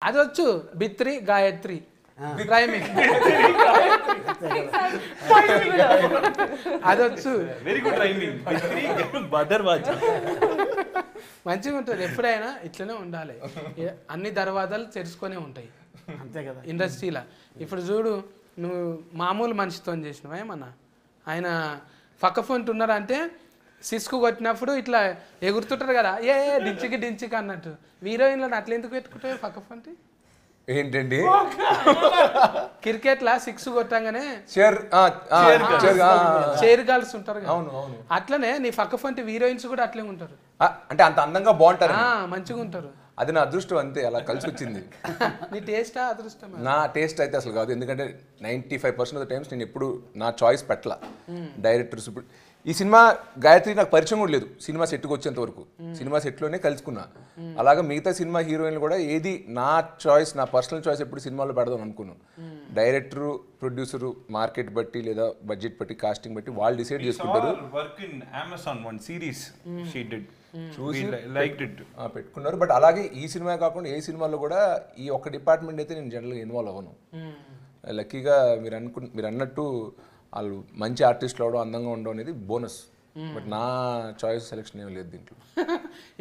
అదొచ్చు బిత్రి గాయత్రి రైమింగ్ అదొచ్చు very good rhyming బదర్ వాచ్ మంచిగా ఉంటుంది ఎప్పుడైనా ఇట్లనే ఉండాలి అన్ని దర్వాజాలు తెరుచుకొనే ఉంటాయి అంతే కదా ఇండస్ట్రీలో ఇప్పుడు చూడు నువ్వు మామూలు మనిషితో చేసినవా ఏమన్నా ఆయన పక్క ఫోన్ ఉన్నారంటే సిస్కు కొట్టినప్పుడు ఇట్లా ఎగురుతుంటారు కదా ఏ డించికి డించికి అన్నట్టు హీరోయిన్లను అట్లా ఎందుకు పెట్టుకుంటావు పక్క ఫోన్ ఏంటండి క్రికెట్ లా సిక్స్ కొట్టంగానే చైర్ చైర్ గర్ల్స్ ఉంటారు కదా అవును అవును అట్లనే నీ పక్క ఫోన్ హీరోయిన్స్ కూడా అట్లే ఉంటారు అంటే అంత అందంగా బాగుంటారు మంచిగా ఉంటారు అది నా అదృష్టం అంతే అలా కలిసి వచ్చింది నీ టేస్టా అదృష్టం నా టేస్ట్ అయితే అసలు కాదు ఎందుకంటే 95% ఆఫ్ ద టైమ్స్ నేను ఎప్పుడు నా చాయిస్ పెట్టల డైరెక్టర్స్ ఇప్పుడు ఈ సినిమా గాయత్రి నాకు పరిచయం కూడా లేదు సినిమా సెట్కి వచ్చేంత వరకు సినిమా సెట్లోనే కలుసుకున్నా అలాగా మిగతా సినిమా హీరోయిన్లు కూడా ఏది నా చాయిస్ నా పర్సనల్ చాయిస్ ఎప్పుడు సినిమాలో పెడదాం అనుకున్నాను డైరెక్టరు ప్రొడ్యూసరు మార్కెట్ బట్టి లేదా బడ్జెట్ బట్టి కాస్టింగ్ బట్టి వాళ్ళు డిసైడ్ చేసుకుంటారు work in Amazon one series she did చూసి లైక్డ్ ఇట్ పెట్టుకున్నారు బట్ అలాగే ఈ సినిమా కాకుండా ఏ సినిమాలో కూడా ఈ ఒక్క డిపార్ట్మెంట్ అయితే నేను జనరల్గా ఇన్వాల్వ్ అవ్వను లక్కీగా మీరు అన్నట్టు వాళ్ళు మంచి ఆర్టిస్టులు అవడం అందంగా ఉండడం అనేది బోనస్ బట్ నా చాయిస్ సెలెక్షన్ ఏం లేదు దీంట్లో